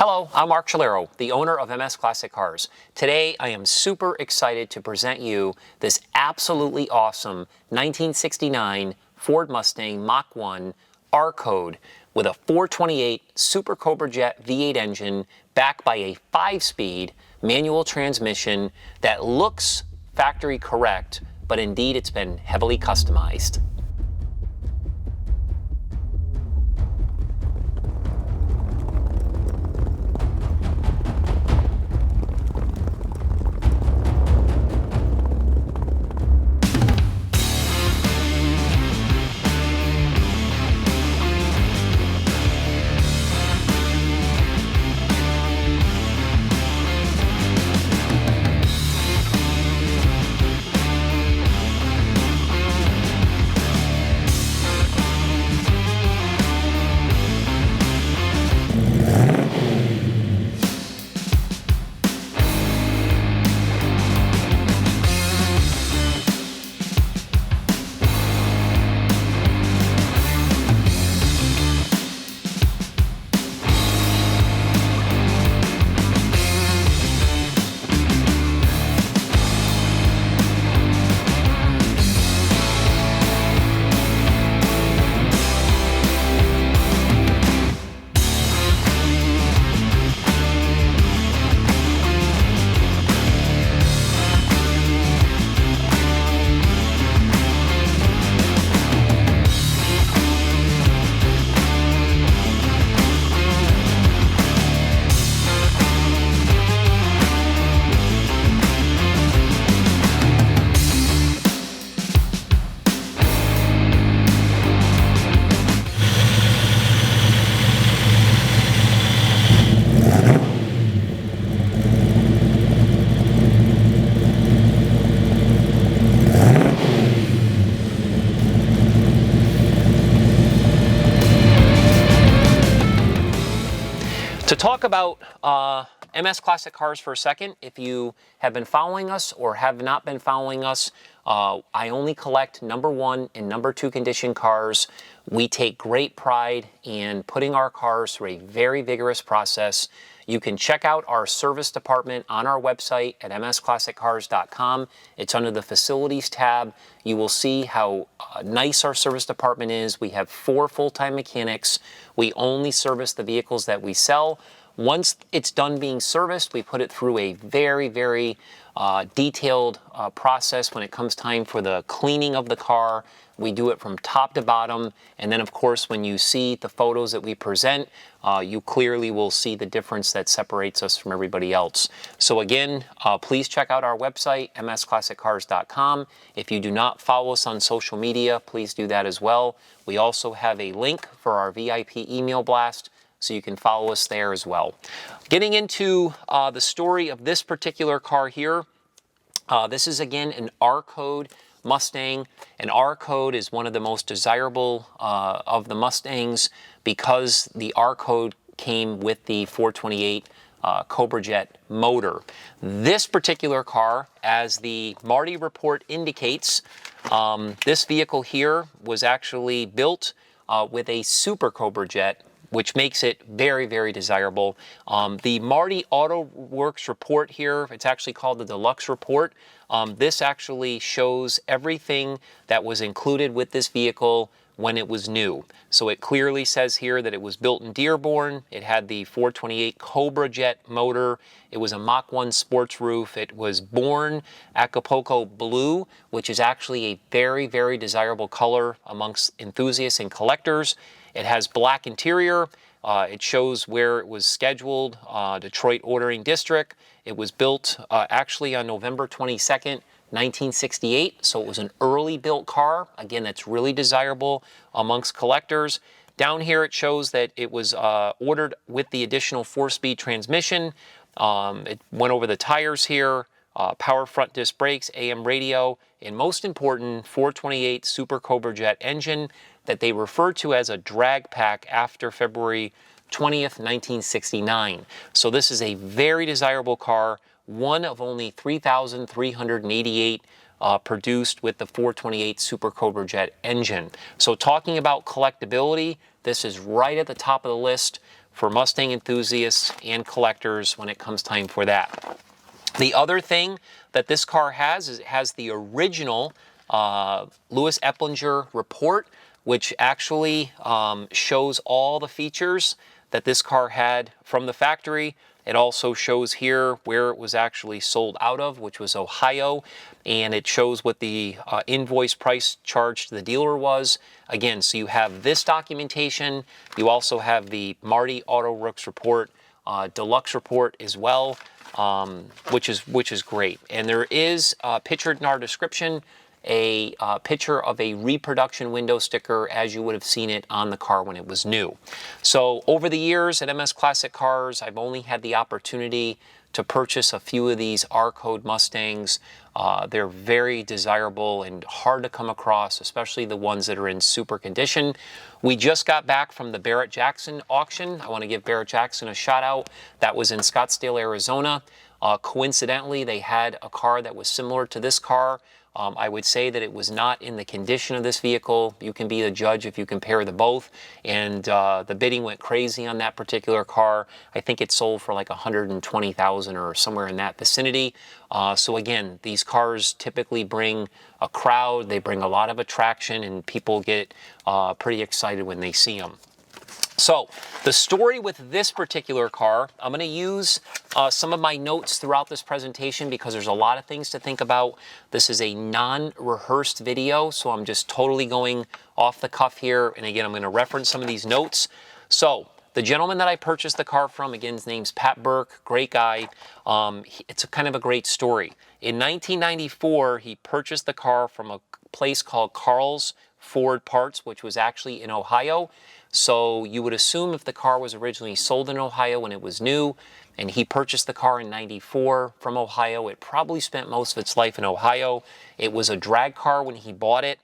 Hello, I'm Mark Chalero, the owner of MS Classic Cars. Today, I am super excited to present you this absolutely awesome 1969 Ford Mustang Mach 1 R-Code with a 428 Super Cobra Jet V8 engine backed by a 5-speed manual transmission that looks factory correct, but indeed it's been heavily customized. To talk about MS Classic Cars for a second, if you have been following us or have not been following us, I only collect number 1 and number 2 condition cars. We take great pride in putting our cars through a very vigorous process. You can check out our service department on our website at msclassiccars.com. It's under the Facilities tab. You will see how nice our service department is. We have 4 full-time mechanics. We only service the vehicles that we sell. Once it's done being serviced, we put it through a very detailed process when it comes time for the cleaning of the car. We do it from top to bottom, and then of course when you see the photos that we present, you clearly will see the difference that separates us from everybody else. So again, please check out our website, msclassiccars.com. If you do not follow us on social media, please do that as well. We also have a link for our VIP email blast, so you can follow us there as well. Getting into the story of this particular car here, this is again an R-Code Mustang. An R-Code is one of the most desirable of the Mustangs because the R-Code came with the 428 Cobra Jet motor. This particular car, as the Marti report indicates, this vehicle here was actually built with a Super Cobra Jet, which makes it very desirable. The Marti Auto Works report here, it's actually called the Deluxe Report. This actually shows everything that was included with this vehicle when it was new. So it clearly says here that it was built in Dearborn. It had the 428 Cobra Jet motor. It was a Mach 1 sports roof. It was born Acapulco Blue, which is actually a very desirable color amongst enthusiasts and collectors. It has black interior. It shows where it was scheduled, Detroit Ordering District. It was built actually on November 22nd, 1968, so it was an early built car. Again, that's really desirable amongst collectors. Down here it shows that it was ordered with the additional 4-speed transmission. It went over the tires here, power front disc brakes, AM radio, and most important, 428 Super Cobra Jet engine that they refer to as a drag pack after February 20th, 1969. So this is a very desirable car, one of only 3,388 produced with the 428 Super Cobra Jet engine. So talking about collectability, this is right at the top of the list for Mustang enthusiasts and collectors when it comes time for that. The other thing that this car has is it has the original Lois Eminger Report, which actually shows all the features that this car had from the factory. It also shows here where it was actually sold out of, which was Ohio, and it shows what the invoice price charged to the dealer was. Again, so you have this documentation. You also have the Marti Auto Works report, Deluxe Report as well, which is great. And there is pictured in our description a picture of a reproduction window sticker as you would have seen it on the car when it was new. So over the years at MS Classic Cars, I've only had the opportunity to purchase a few of these R-Code Mustangs. They're very desirable and hard to come across, especially the ones that are in super condition. We just got back from the Barrett-Jackson auction. I want to give Barrett-Jackson a shout out. That was in Scottsdale, Arizona. Coincidentally, they had a car that was similar to this car. I would say that it was not in the condition of this vehicle. You can be the judge if you compare the both. And the bidding went crazy on that particular car. I think it sold for like $120,000 or somewhere in that vicinity. So again, these cars typically bring a crowd. They bring a lot of attraction, and people get pretty excited when they see them. So the story with this particular car, I'm going to use some of my notes throughout this presentation because there's a lot of things to think about. This is a non-rehearsed video, so I'm just totally going off the cuff here. And again, I'm going to reference some of these notes. So the gentleman that I purchased the car from, again, his name's Pat Burke, great guy. It's a kind of a great story. In 1994, he purchased the car from a place called Carl's Ford Parts, which was actually in Ohio. So you would assume if the car was originally sold in Ohio when it was new, and he purchased the car in '94 from Ohio, it probably spent most of its life in Ohio. It was a drag car when he bought it.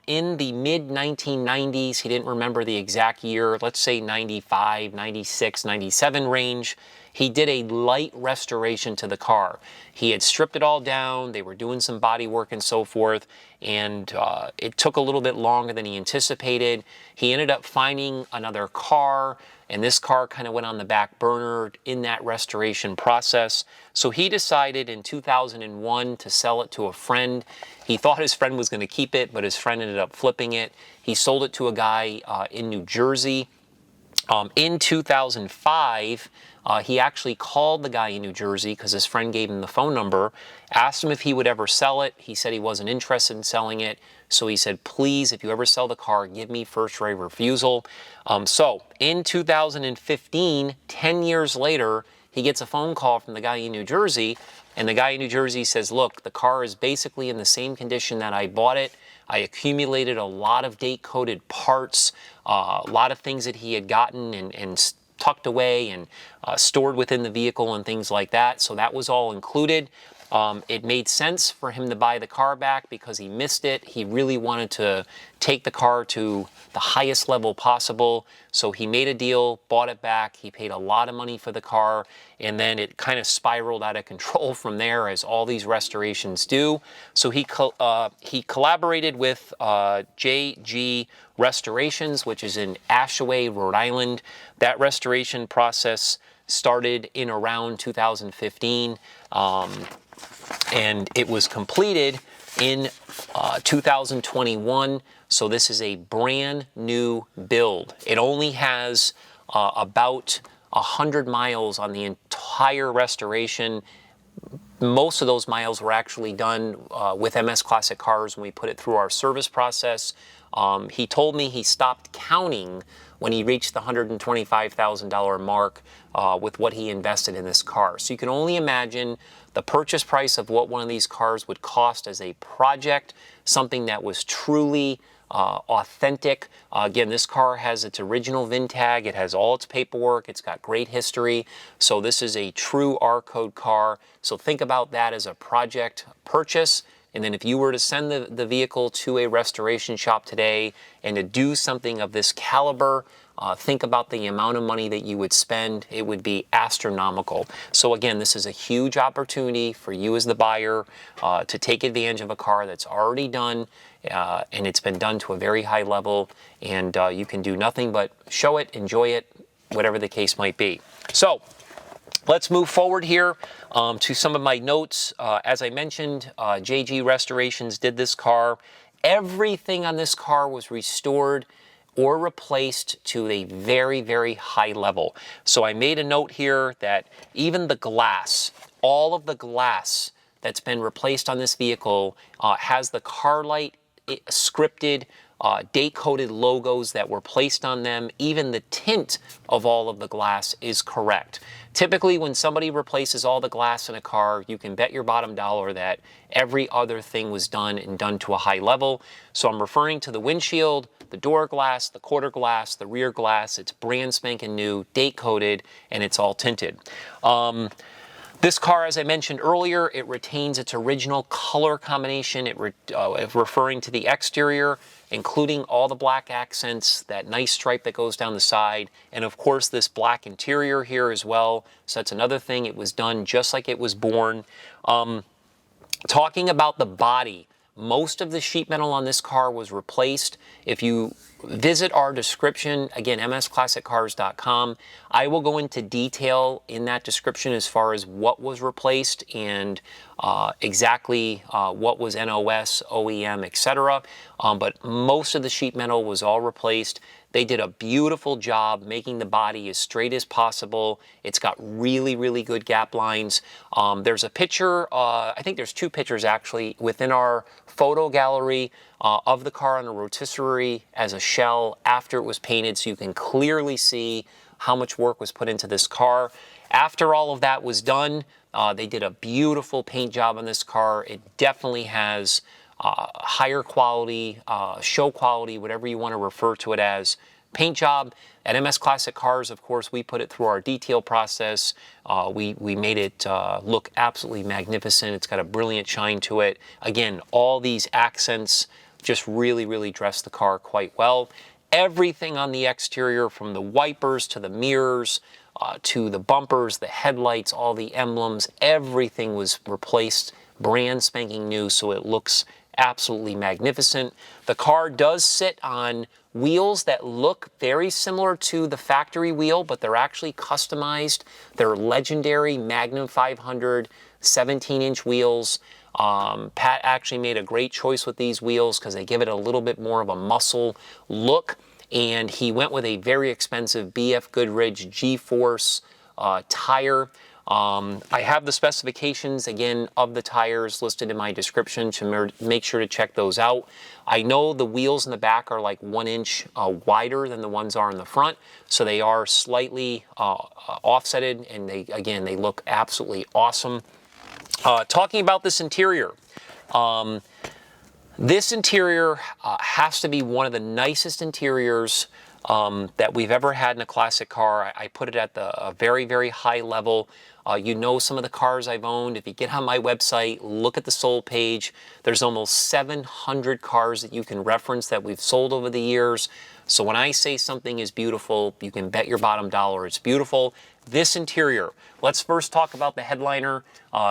In the mid-1990s, he didn't remember the exact year, let's say 95, 96, 97 range, he did a light restoration to the car. He had stripped it all down, they were doing some body work and so forth, and it took a little bit longer than he anticipated. He ended up finding another car, and this car kind of went on the back burner in that restoration process. So he decided in 2001 to sell it to a friend. He thought his friend was going to keep it, but his friend ended up flipping it. He sold it to a guy in New Jersey. In 2005, he actually called the guy in New Jersey because his friend gave him the phone number, asked him if he would ever sell it. He said he wasn't interested in selling it. So he said, please, if you ever sell the car, give me first right of refusal. So in 2015, 10 years later, he gets a phone call from the guy in New Jersey. And the guy in New Jersey says, look, the car is basically in the same condition that I bought it. I accumulated a lot of date-coded parts, a lot of things that he had gotten and tucked away and stored within the vehicle and things like that. So that was all included. It made sense for him to buy the car back because he missed it. He really wanted to take the car to the highest level possible. So he made a deal, bought it back. He paid a lot of money for the car, and then it kind of spiraled out of control from there, as all these restorations do. So he collaborated with JG Restorations, which is in Ashaway, Rhode Island. That restoration process started in around 2015. And it was completed in 2021, so this is a brand new build. It only has about 100 miles on the entire restoration. Most of those miles were actually done with MS Classic Cars when we put it through our service process. He told me he stopped counting when he reached the $125,000 mark with what he invested in this car. So you can only imagine the purchase price of what one of these cars would cost as a project, something that was truly authentic. Again, this car has its original VIN tag, it has all its paperwork, it's got great history. So this is a true R-Code car. So think about that as a project purchase. And then if you were to send the vehicle to a restoration shop today and to do something of this caliber, think about the amount of money that you would spend. It would be astronomical. So again, this is a huge opportunity for you as the buyer to take advantage of a car that's already done, and it's been done to a very high level, and you can do nothing but show it, enjoy it, whatever the case might be. So let's move forward here to some of my notes. As I mentioned, JG Restorations did this car. Everything on this car was restored or replaced to a very, very high level. So I made a note here that even the glass, all of the glass that's been replaced on this vehicle has the Carlite scripted date-coded logos that were placed on them. Even the tint of all of the glass is correct. Typically, when somebody replaces all the glass in a car, you can bet your bottom dollar that every other thing was done and done to a high level. So I'm referring to the windshield, the door glass, the quarter glass, the rear glass. It's brand spanking new, date-coded, and it's all tinted. This car, as I mentioned earlier, it retains its original color combination. Referring to the exterior, including all the black accents, that nice stripe that goes down the side, and of course this black interior here as well. So that's another thing. It was done just like it was born. Talking about the body, most of the sheet metal on this car was replaced. If you visit our description, again, msclassiccars.com, I will go into detail in that description as far as what was replaced and exactly what was NOS, OEM, etc. But most of the sheet metal was all replaced. They did a beautiful job making the body as straight as possible. It's got really, really good gap lines. There's a picture, I think there's two pictures actually, within our photo gallery of the car on a rotisserie as a shell after it was painted, so you can clearly see how much work was put into this car. After all of that was done, they did a beautiful paint job on this car. It definitely has higher quality, show quality, whatever you want to refer to it as, paint job. At MS Classic Cars, of course, we put it through our detail process. We made it look absolutely magnificent. It's got a brilliant shine to it. Again, all these accents just really, really dress the car quite well. Everything on the exterior, from the wipers to the mirrors, to the bumpers, the headlights, all the emblems, everything was replaced, brand spanking new, so it looks absolutely magnificent. The car does sit on wheels that look very similar to the factory wheel, but they're actually customized. They're legendary Magnum 500 17-inch wheels. Pat actually made a great choice with these wheels because they give it a little bit more of a muscle look, and he went with a very expensive BF Goodrich G-Force tire. I have the specifications, again, of the tires listed in my description, to make sure to check those out. I know the wheels in the back are like 1 inch wider than the ones are in the front, so they are slightly offsetted, and they look absolutely awesome. Talking about this interior, has to be one of the nicest interiors that we've ever had in a classic car. I put it at a very, very high level. You know some of the cars I've owned. If you get on my website, look at the sold page. There's almost 700 cars that you can reference that we've sold over the years. So when I say something is beautiful, you can bet your bottom dollar it's beautiful. This interior, let's first talk about the headliner.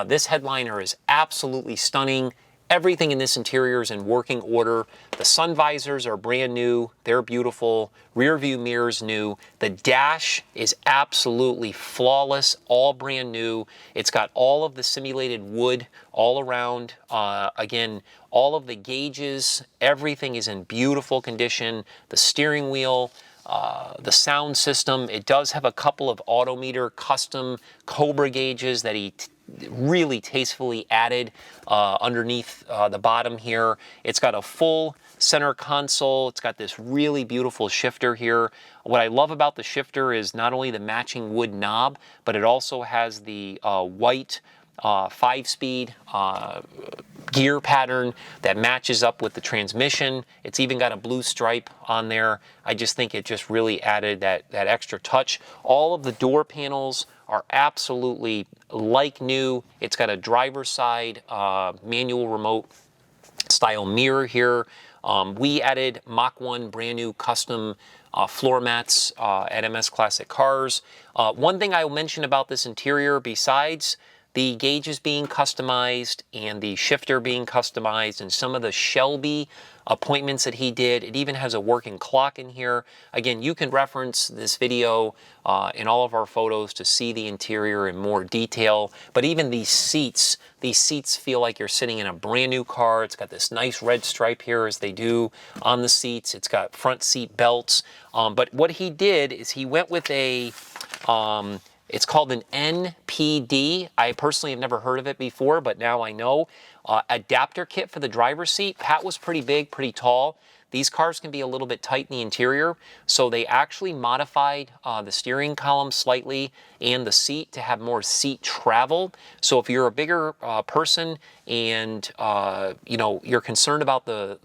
This headliner is absolutely stunning. Everything in this interior is in working order. The sun visors are brand new. They're beautiful. Rear view mirrors new. The dash is absolutely flawless, all brand new. It's got all of the simulated wood all around. Again, all of the gauges, everything is in beautiful condition. The steering wheel, the sound system, it does have a couple of Autometer custom Cobra gauges that he really tastefully added underneath the bottom here. It's got a full center console. It's got this really beautiful shifter here. What I love about the shifter is not only the matching wood knob, but it also has the white 5-speed gear pattern that matches up with the transmission. It's even got a blue stripe on there. I just think it just really added that extra touch. All of the door panels are absolutely like new. It's got a driver's side manual remote style mirror here. We added Mach 1 brand new custom floor mats at MS Classic Cars. One thing I will mention about this interior, besides the gauges being customized and the shifter being customized and some of the Shelby appointments that he did. It even has a working clock in here. Again, you can reference this video in all of our photos to see the interior in more detail. But even these seats feel like you're sitting in a brand new car. It's got this nice red stripe here as they do on the seats. It's got front seat belts. But what he did is he went with a it's called an NPD. I personally have never heard of it before, but now I know. Adapter kit for the driver's seat. Pat was pretty big, pretty tall. These cars can be a little bit tight in the interior, so they actually modified the steering column slightly and the seat to have more seat travel. So if you're a bigger person and you know, you're concerned about the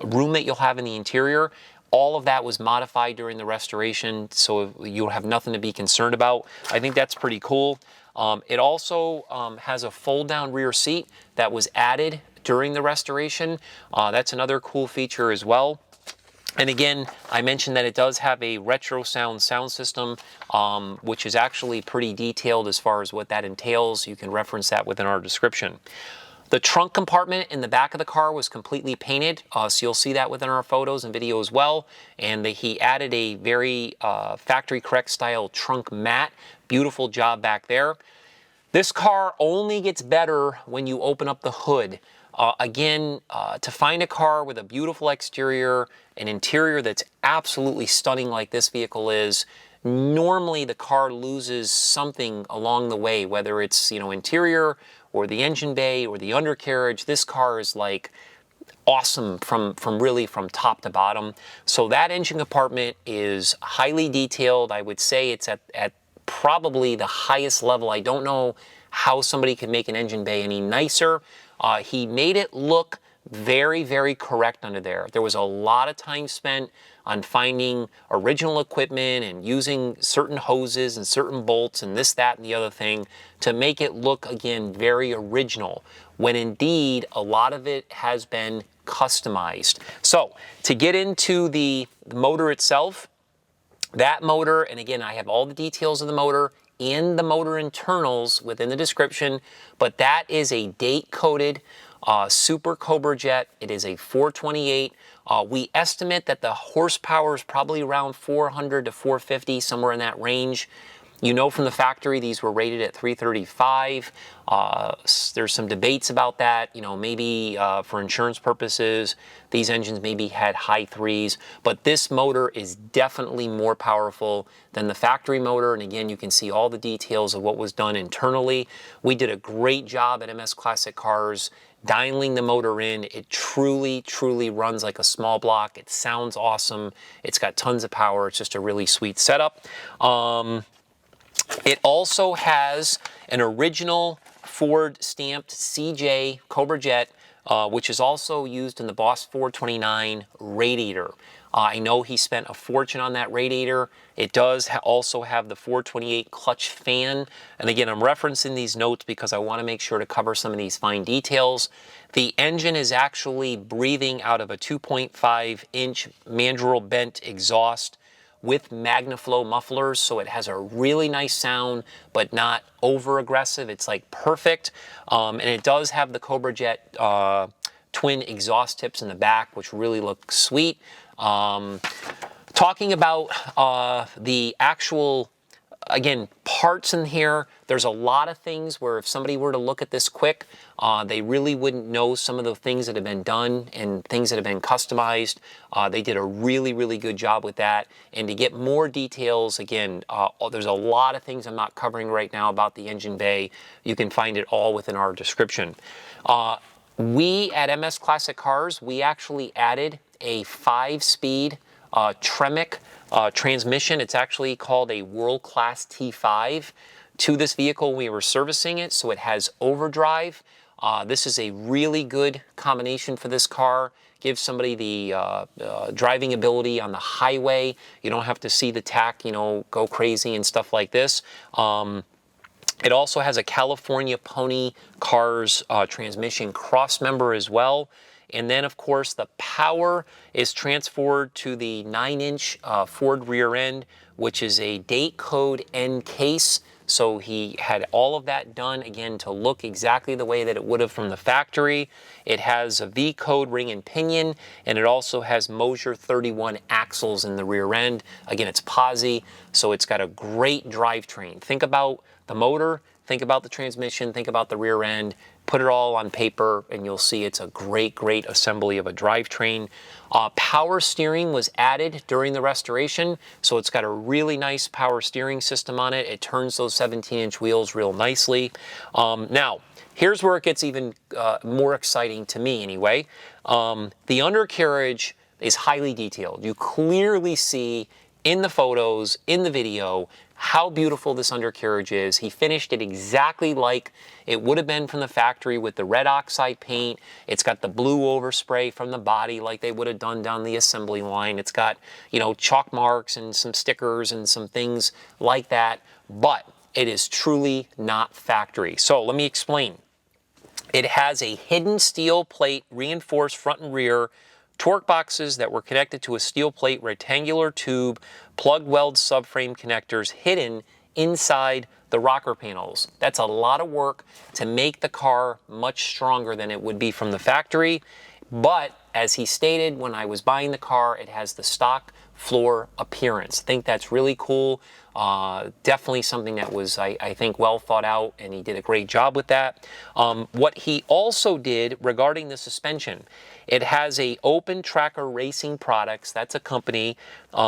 room that you'll have in the interior, all of that was modified during the restoration, so you'll have nothing to be concerned about. I think that's pretty cool. It also has a fold-down rear seat that was added during the restoration. That's another cool feature as well. And again, I mentioned that it does have a Retrosound sound system, which is actually pretty detailed as far as what that entails. You can reference that within our description. The trunk compartment in the back of the car was completely painted, so you'll see that within our photos and video as well. And he added a very factory correct style trunk mat. Beautiful job back there. This car only gets better when you open up the hood. Again, to find a car with a beautiful exterior, an interior that's absolutely stunning like this vehicle is, normally the car loses something along the way, whether it's, you know, interior or the engine bay or the undercarriage. This car is like awesome from top to bottom. So that engine compartment is highly detailed. I would say it's at probably the highest level. I don't know how somebody could make an engine bay any nicer. He made it look very, very correct under there. There was a lot of time spent on finding original equipment and using certain hoses and certain bolts and this, that, and the other thing to make it look, again, very original, when indeed a lot of it has been customized. So to get into the motor itself, that motor, and again, I have all the details of the motor and the motor internals within the description, but that is a date-coded Super Cobra Jet. It is a 428. We estimate that the horsepower is probably around 400 to 450, somewhere in that range. You know from the factory these were rated at 335. There's some debates about that. You know, maybe for insurance purposes, these engines maybe had high threes, but this motor is definitely more powerful than the factory motor. And again, you can see all the details of what was done internally. We did a great job at MS Classic Cars dialing the motor in. It truly, truly runs like a small block. It sounds awesome. It's got tons of power. It's just a really sweet setup. It also has an original Ford stamped CJ Cobra Jet, which is also used in the Boss 429 radiator. I know he spent a fortune on that radiator. It does also have the 428 clutch fan. And again, I'm referencing these notes because I want to make sure to cover some of these fine details. The engine is actually breathing out of a 2.5-inch mandrel bent exhaust with Magnaflow mufflers, so it has a really nice sound, but not over aggressive. It's like perfect. And it does have the Cobra Jet twin exhaust tips in the back, which really look sweet. Talking about the actual, again, parts in here, there's a lot of things where if somebody were to look at this quick, they really wouldn't know some of the things that have been done and things that have been customized. They did a really, really good job with that. And to get more details, again, there's a lot of things I'm not covering right now about the engine bay. You can find it all within our description. We at MS Classic Cars, we actually added a 5-speed Tremec transmission. It's actually called a World Class T5 to this vehicle when we were servicing it, so it has overdrive. This is a really good combination for this car. Gives somebody the driving ability on the highway. You don't have to see the tach, you know, go crazy and stuff like this. It also has a California Pony Cars transmission cross member as well. And then, of course, the power is transferred to the 9-inch Ford rear end, which is a date code end case. So he had all of that done, again, to look exactly the way that it would have from the factory. It has a V-code ring and pinion, and it also has Moser 31 axles in the rear end. Again, it's posi, so it's got a great drivetrain. Think about the motor, think about the transmission, think about the rear end, put it all on paper, and you'll see it's a great, great assembly of a drivetrain. Power steering was added during the restoration, so it's got a really nice power steering system on it. It turns those 17-inch wheels real nicely. Now, here's where it gets even more exciting to me anyway. The undercarriage is highly detailed. You clearly see in the photos, in the video, how beautiful this undercarriage is. He finished it exactly like it would have been from the factory with the red oxide paint. It's got the blue overspray from the body like they would have done down the assembly line. It's got, you know, chalk marks and some stickers and some things like that, but it is truly not factory. So let me explain. It has a hidden steel plate, reinforced front and rear, torque boxes that were connected to a steel plate rectangular tube, plug weld subframe connectors hidden inside the rocker panels. That's a lot of work to make the car much stronger than it would be from the factory. But as he stated when I was buying the car, it has the stock floor appearance. I think that's really cool. Definitely something that was, I think, well thought out, and he did a great job with that. What he also did regarding the suspension, it has a Open Tracker Racing Products, that's a company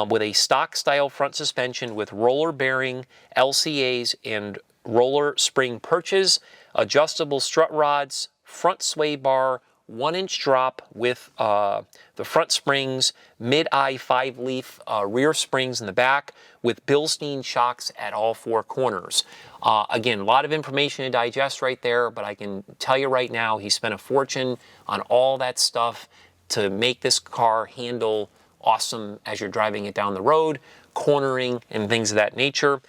with a stock style front suspension with roller bearing, LCAs, and roller spring perches, adjustable strut rods, front sway bar, 1-inch drop with the front springs, mid-eye 5-leaf rear springs in the back with Bilstein shocks at all 4 corners. Again, a lot of information to digest right there, but I can tell you right now, he spent a fortune on all that stuff to make this car handle awesome as you're driving it down the road, cornering and things of that nature.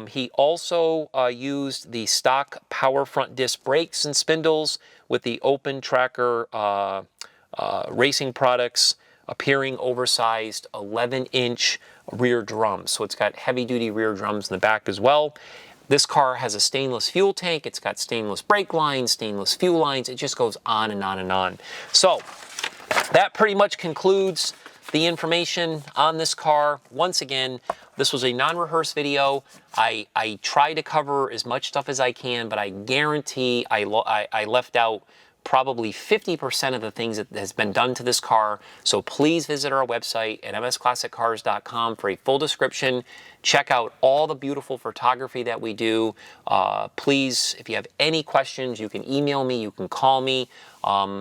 He also used the stock power front disc brakes and spindles with the Open Tracker Racing Products appearing oversized 11-inch rear drums. So it's got heavy-duty rear drums in the back as well. This car has a stainless fuel tank. It's got stainless brake lines, stainless fuel lines. It just goes on and on and on. So that pretty much concludes the information on this car. Once again, this was a non-rehearsed video. I try to cover as much stuff as I can, but I guarantee I left out probably 50% of the things that has been done to this car. So please visit our website at msclassiccars.com for a full description. Check out all the beautiful photography that we do. Please, if you have any questions, you can email me, you can call me.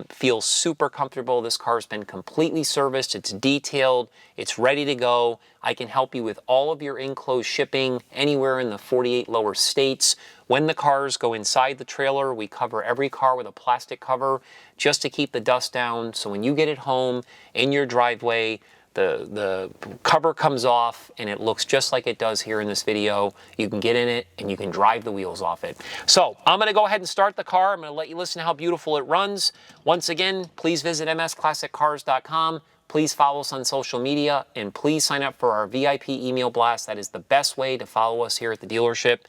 Feel super comfortable. This car's been completely serviced. It's detailed. It's ready to go. I can help you with all of your enclosed shipping anywhere in the 48 lower states. When the cars go inside the trailer, we cover every car with a plastic cover just to keep the dust down. So when you get it home in your driveway, the cover comes off and it looks just like it does here in this video. You can get in it and you can drive the wheels off it. So I'm going to go ahead and start the car. I'm going to let you listen to how beautiful it runs. Once again, please visit msclassiccars.com. Please follow us on social media, and please sign up for our VIP email blast. That is the best way to follow us here at the dealership.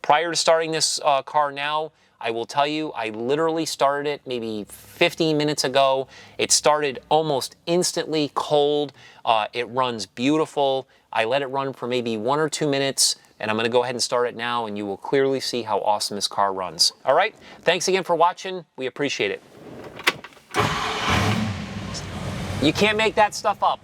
Prior to starting this car now, I will tell you, I literally started it maybe 15 minutes ago. It started almost instantly cold. It runs beautiful. I let it run for maybe 1 or 2 minutes, and I'm going to go ahead and start it now, and you will clearly see how awesome this car runs. All right? Thanks again for watching. We appreciate it. You can't make that stuff up.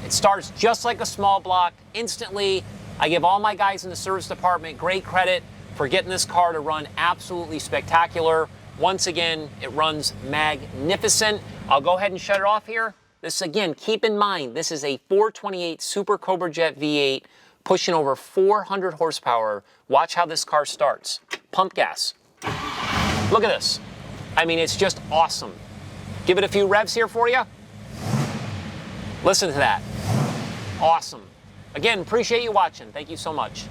It starts just like a small block, instantly. I give all my guys in the service department great credit for getting this car to run absolutely spectacular. Once again, it runs magnificent. I'll go ahead and shut it off here. This, again, keep in mind, this is a 428 Super Cobra Jet V8 pushing over 400 horsepower. Watch how this car starts. Pump gas. Look at this. I mean, it's just awesome. Give it a few revs here for you. Listen to that. Awesome. Again, appreciate you watching. Thank you so much.